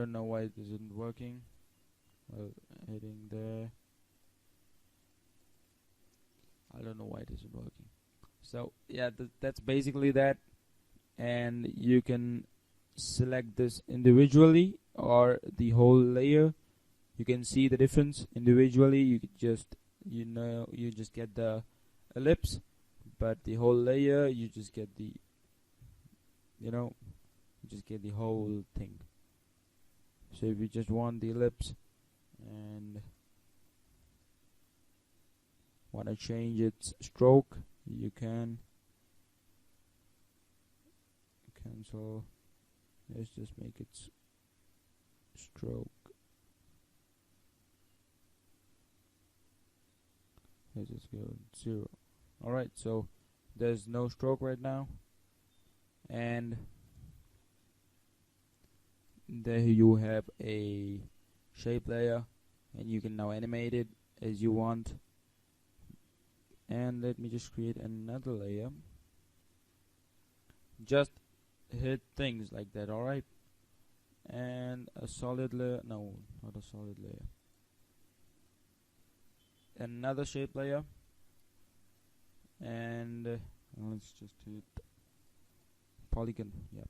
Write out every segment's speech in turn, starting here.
don't know why it isn't working. Well, hitting there. I don't know why it isn't working. So yeah, that's basically that. And you can select this individually or the whole layer. You can see the difference individually. You could just, you just get the ellipse, but the whole layer you just get the, you just get the whole thing. So if you just want the ellipse and want to change its stroke, you can cancel. Let's just make it stroke. Let's just go 0. Alright, so there's no stroke right now, and there you have a shape layer, and you can now animate it as you want. And let me just create another layer. Just hit things like that. Alright, and a solid layer. No, not a solid layer. Another shape layer, and let's just hit polygon. Yep.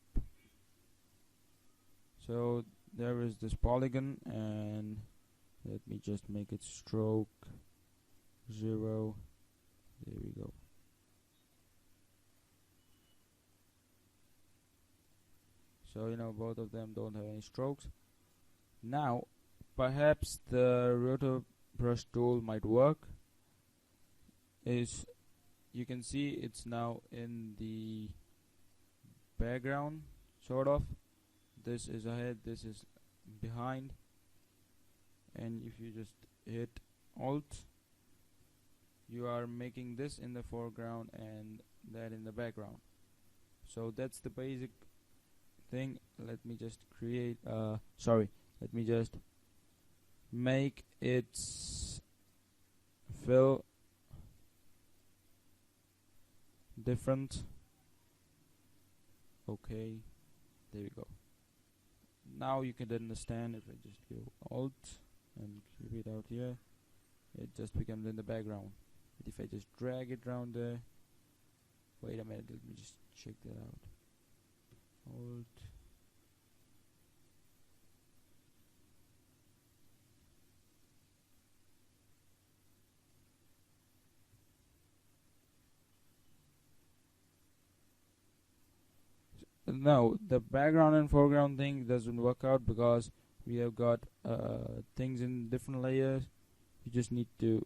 So there is this polygon, and let me just make it stroke 0. There we go. So both of them don't have any strokes. Now perhaps the rotor brush tool might work. Is you can see it's now in the background, sort of. This is ahead, this is behind, and if you just hit Alt, you are making this in the foreground and that in the background. So that's the basic thing. Let me just create let me just make its fill different. Okay, there we go. Now you can understand. If I just go Alt and keep it out here, it just becomes in the background. But if I just drag it around there, wait a minute, let me just check that out. Alt. No, the background and foreground thing doesn't work out because we have got things in different layers. You just need to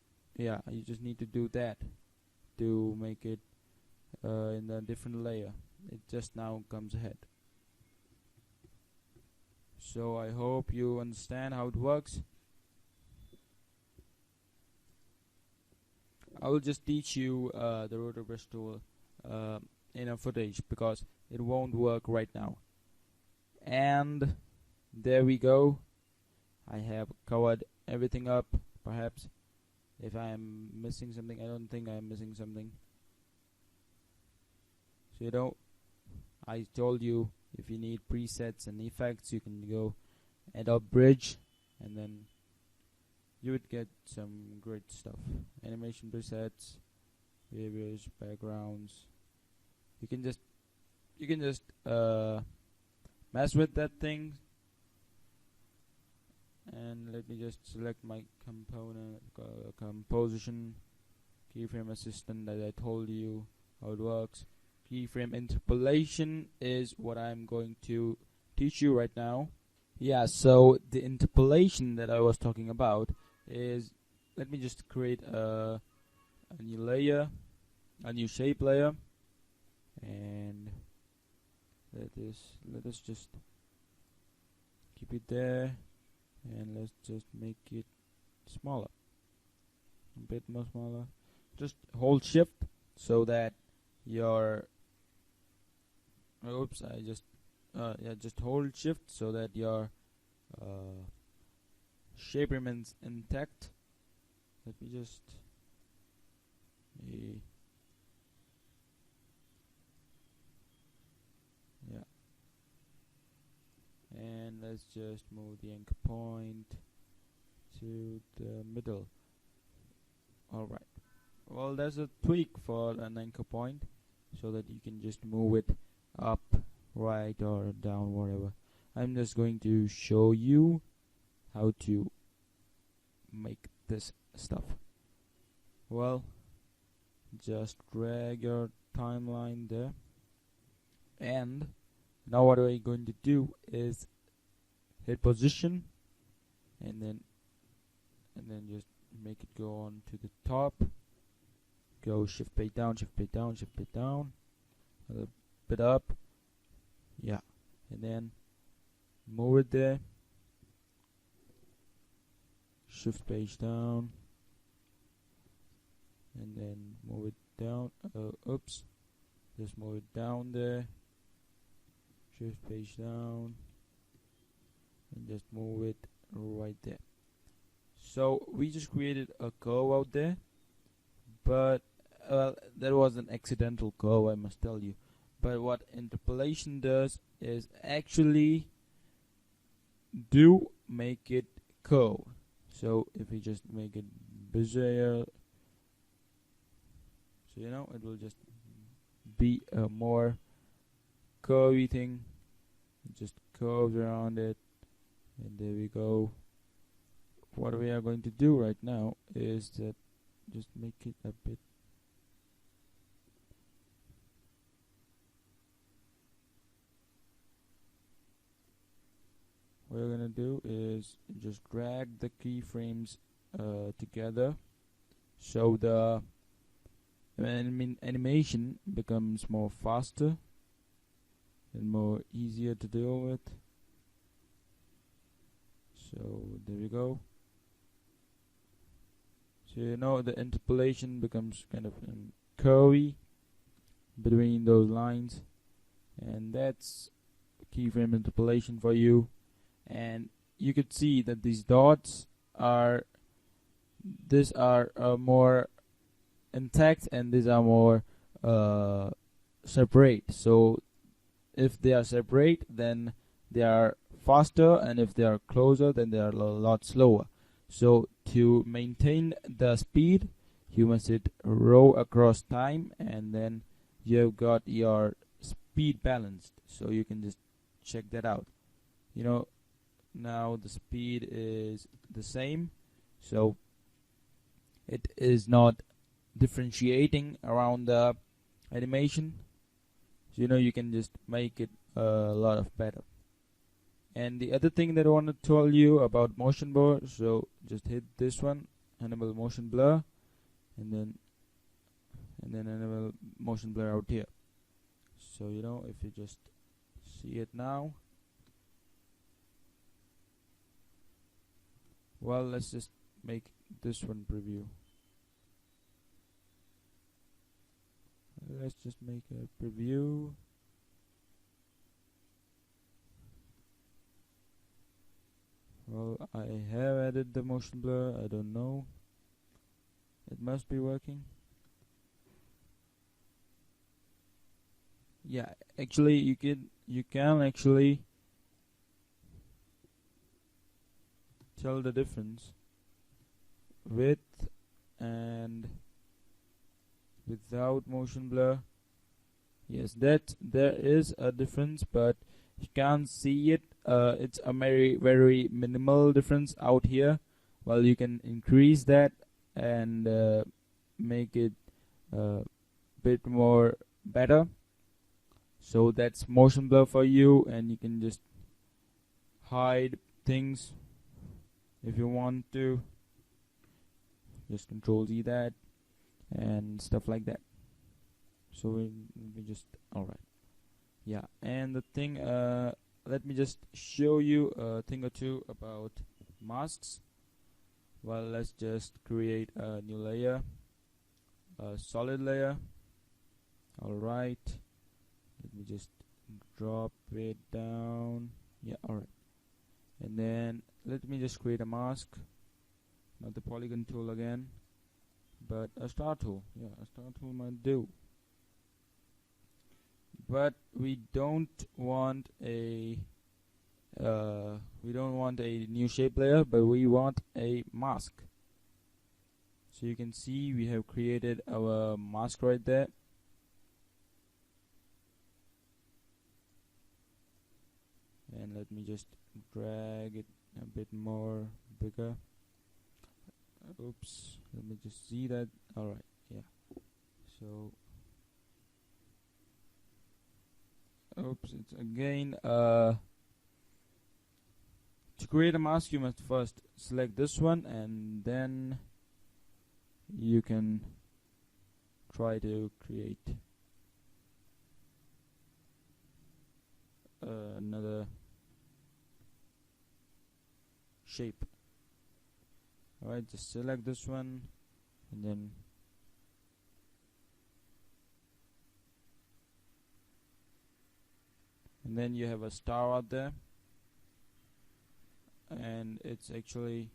do that to make it in a different layer. It just now comes ahead. So I hope you understand how it works. I will just teach you the rotor brush tool in a footage because it won't work right now. And there we go. I have covered everything up. Perhaps if I am missing something, I don't think I am missing something. So I told you, if you need presets and effects, you can go Adobe Bridge, and then you would get some great stuff. Animation presets, various backgrounds. You can just mess with that thing. And let me just select my component composition, keyframe assistant that I told you how it works. Keyframe interpolation is what I'm going to teach you right now. Yeah, so the interpolation that I was talking about is, let me just create a new layer, a new shape layer, and let us just keep it there, and let's just make it smaller, a bit more smaller. Just hold shift so that your just hold shift so that your shape remains intact. Let me just and let's just move the anchor point to the middle. Alright, well, there's a tweak for an anchor point so that you can just move it up, right, or down, whatever. I'm just going to show you how to make this stuff. Well, just drag your timeline there, and now what we're going to do is hit position and then just make it go on to the top. Go shift page down, shift page down, shift page down, a little bit up, yeah, and then move it there. Shift page down, and then move it down. Oops, just move it down there. Shift page down, and just move it right there. So we just created a curve out there, but that was an accidental curve, I must tell you. But what interpolation does is actually do make it curve. So if we just make it bigger, so it will just be a more curvy thing. It just curves around it, and there we go. What we are going to do right now is that just make it a bit. What we're gonna do is just drag the keyframes together, so the animation becomes more faster and more easier to deal with. So there we go. So the interpolation becomes kind of curvy between those lines, and that's keyframe interpolation for you. And you could see that these dots are more intact, and these are more separate. So if they are separate, then they are faster, and if they are closer, then they are a lot slower. So to maintain the speed, you must hit row across time, and then you've got your speed balanced. So you can just check that out. Now the speed is the same, so it is not differentiating around the animation. So you can just make it a lot of better. And the other thing that I want to tell you about motion blur, so just hit this one, enable motion blur, and then enable motion blur out here. So if you just see it now, well, let's just make this one preview. Let's just make a preview. Well, I have added the motion blur. I don't know. It must be working. Yeah, actually you can actually tell the difference with and without motion blur. Yes, that there is a difference, but you can't see it. It's a very minimal difference out here. Well, you can increase that and make it a bit more better. So that's motion blur for you, and you can just hide things if you want to. Just Control Z that and stuff like that. So we just alright. Yeah, and the thing, let me just show you a thing or two about masks. Well, let's just create a new layer, a solid layer. Alright, let me just drop it down. Yeah, alright. And then let me just create a mask, not the polygon tool again, but a star tool. Yeah, a star tool might do. But we don't want a we don't want a new shape layer, but we want a mask. So you can see we have created our mask right there. And let me just drag it a bit more bigger. Oops, let me just see that. Alright, yeah. So oops, it's again to create a mask you must first select this one, and then you can try to create another shape. Alright, just select this one, and then you have a star out there, and it's actually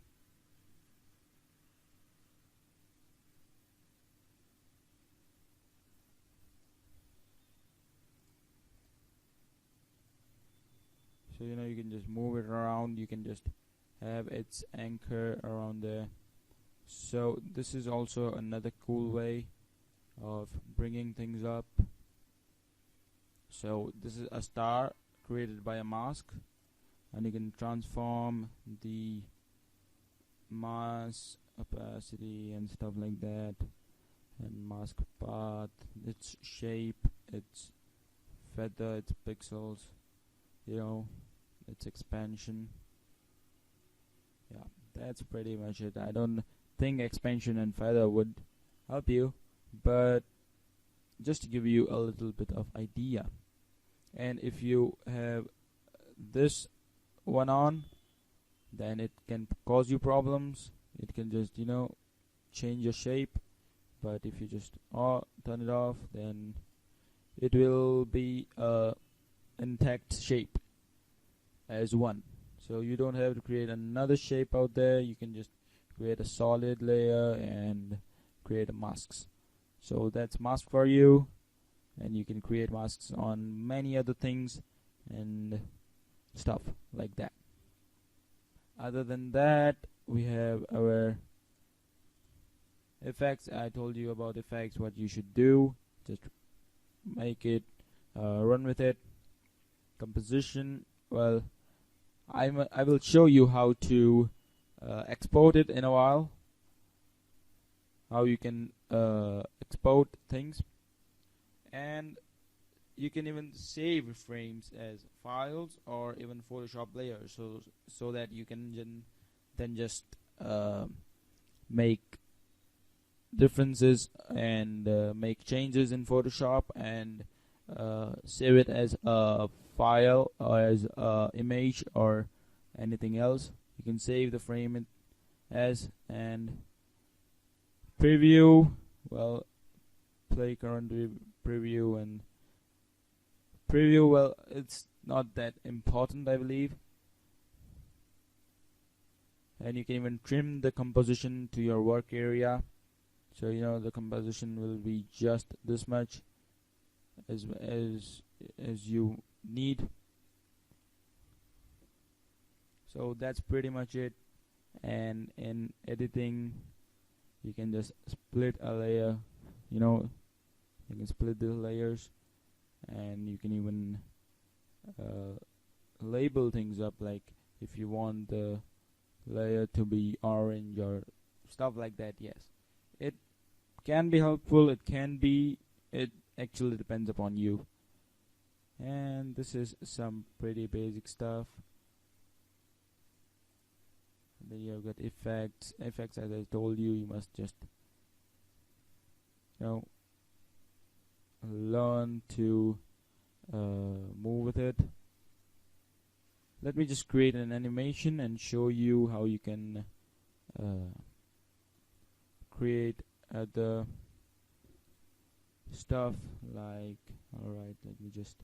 so you can just move it around, you can just have its anchor around there. So this is also another cool way of bringing things up. So this is a star created by a mask, and you can transform the mask opacity and stuff like that, and mask path, its shape, its feather, its pixels, its expansion. Yeah, that's pretty much it. I don't think expansion and feather would help you, but just to give you a little bit of idea. And if you have this one on, then it can cause you problems. It can just change your shape, but if you just turn it off, then it will be a intact shape as one. So you don't have to create another shape out there. You can just create a solid layer and create masks. So that's mask for you, and you can create masks on many other things and stuff like that. Other than that, we have our effects. I told you about effects, what you should do. Just make it, run with it. Composition, well, I will show you how to export it in a while. How you can export things, and you can even save frames as files or even Photoshop layers, so that you can then just make differences and make changes in Photoshop and save it as a file or as a image or anything else. You can save the frame as and preview. Well, play current preview and preview. Well, it's not that important, I believe. And you can even trim the composition to your work area, so the composition will be just this much as you need. So that's pretty much it. And in editing, you can just split a layer. You can split the layers, and you can even label things up, like if you want the layer to be orange or stuff like that. Yes, it can be helpful, it actually depends upon you. And this is some pretty basic stuff. And then you've got effects. Effects, as I told you, you must just learn to move with it. Let me just create an animation and show you how you can create other stuff, like, alright, let me just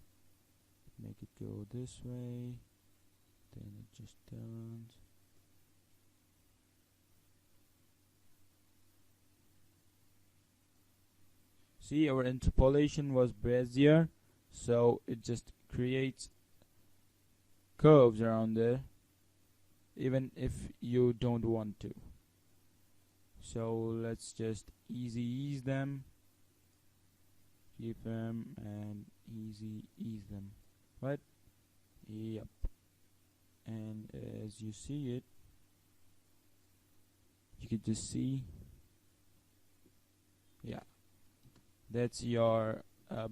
make it go this way, then it just turns. See, our interpolation was Bezier, so it just creates curves around there, even if you don't want to. So let's just ease them, keep them, and ease them, right? Yep. And as you see it, you can just see, yeah, that's your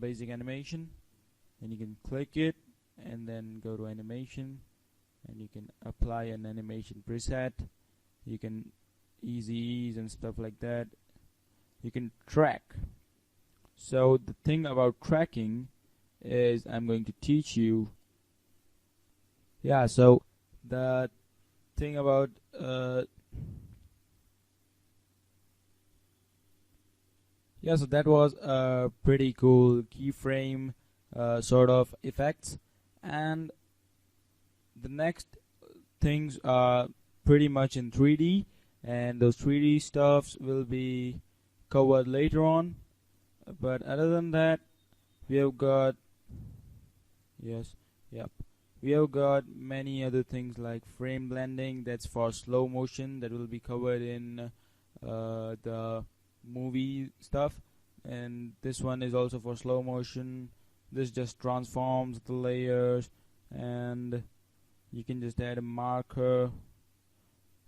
basic animation. And you can click it and then go to animation, and you can apply an animation preset. You can ease and stuff like that. You can track. So the thing about tracking is I'm going to teach you. Yeah, so the thing about yeah, so that was a pretty cool keyframe sort of effects. And the next things are pretty much in 3D, and those 3D stuffs will be covered later on. But other than that, we have got we have got many other things like frame blending. That's for slow motion, that will be covered in the movie stuff. And this one is also for slow motion. This just transforms the layers, and you can just add a marker.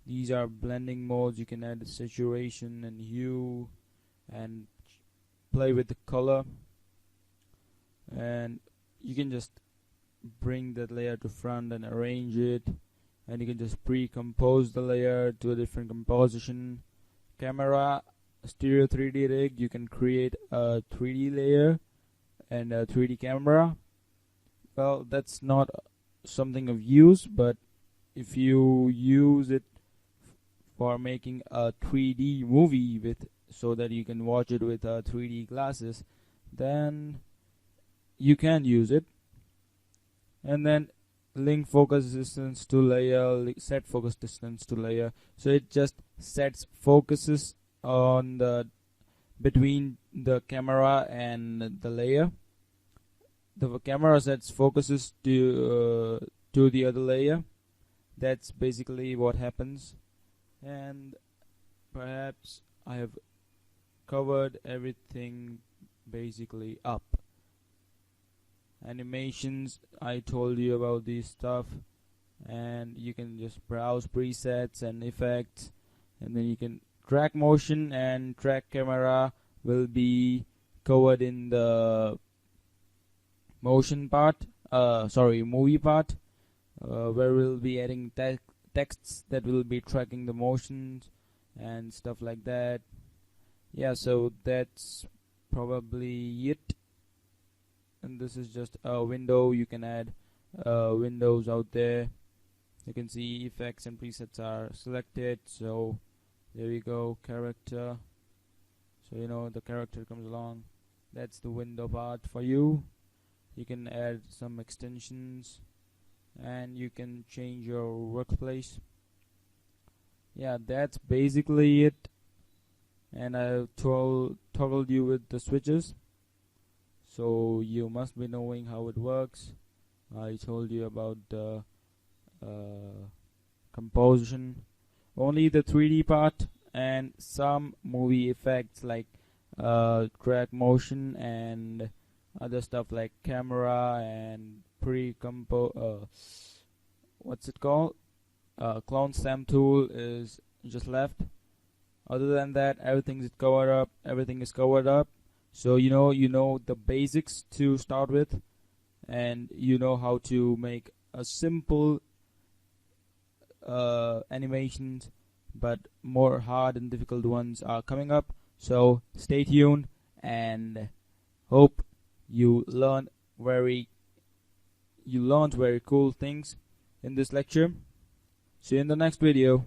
These are blending modes. You can add saturation and hue and play with the color, and you can just bring that layer to front and arrange it, and you can just pre-compose the layer to a different composition. Camera, stereo 3D rig, you can create a 3D layer and a 3D camera. Well, that's not something of use, but if you use it for making a 3D movie with, so that you can watch it with 3D glasses, then you can use it. And then link focus distance to layer, set focus distance to layer. So it just sets focuses on the between the camera and the layer. The camera sets focuses to the other layer. That's basically what happens. And perhaps I have covered everything basically up. Animations, I told you about this stuff, and you can just browse presets and effects, and then you can track motion and track camera will be covered in the motion part, movie part, where we'll be adding texts that will be tracking the motions and stuff like that. Yeah, so that's probably it. And this is just a window. You can add windows out there. You can see effects and presets are selected. So there you go, character. So you know the character comes along. That's the window part for you. You can add some extensions, and you can change your workplace. Yeah, that's basically it. And I toggled you with the switches, so you must be knowing how it works. I told you about the composition, only the 3D part, and some movie effects like track motion and other stuff like camera and what's it called? Clone stamp tool is just left. Other than that, everything is covered up. So you know the basics to start with, and you know how to make a simple animations, but more hard and difficult ones are coming up. So stay tuned, and hope you learned very cool things in this lecture. See you in the next video.